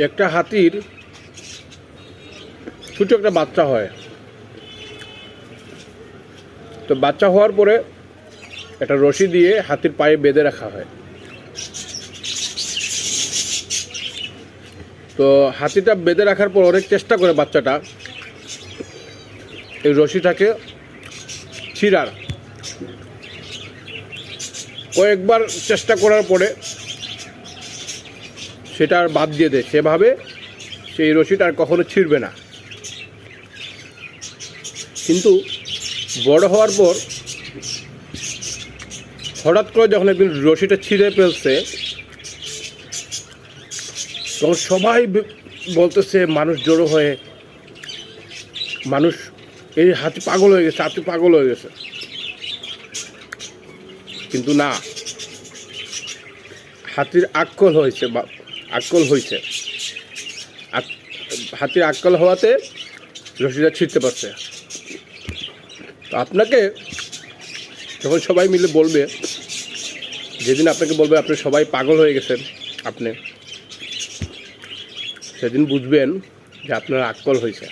একটা হাতির ছোট একটা বাচ্চা হয়, তো বাচ্চা হওয়ার পরে একটা রশি দিয়ে হাতির পায়ে বেঁধে রাখা হয়। তো হাতিটা বেঁধে রাখার পর অনেক চেষ্টা করে বাচ্চাটা এই রশিটাকে ছিঁড়ার। কয়েকবার চেষ্টা করার পরে সেটা আর বাদ দিয়ে দেয়, সেভাবে সেই রশিটা আর কখনো ছিঁড়বে না। কিন্তু বড় হওয়ার পর হঠাৎ করে যখন একদিন রশিটা ছিঁড়ে ফেলছে, তখন সবাই বলতেছে, মানুষ জড়ো হয়ে, মানুষ এই হাতি পাগল হয়ে গেছে, হাতি পাগল হয়ে গেছে। কিন্তু না, হাতির আক্কল হয়েছে, বা আক্কল হয়েছে, হাতির আক্কল হওয়াতে রশিটা ছিঁড়তে পারছে। তো আপনাকে যখন সবাই মিলে বলবে, যেদিন আপনাকে বলবে আপনি সবাই পাগল হয়ে গেছেন, আপনি সেদিন বুঝবেন যে আপনার আক্কল হয়েছে।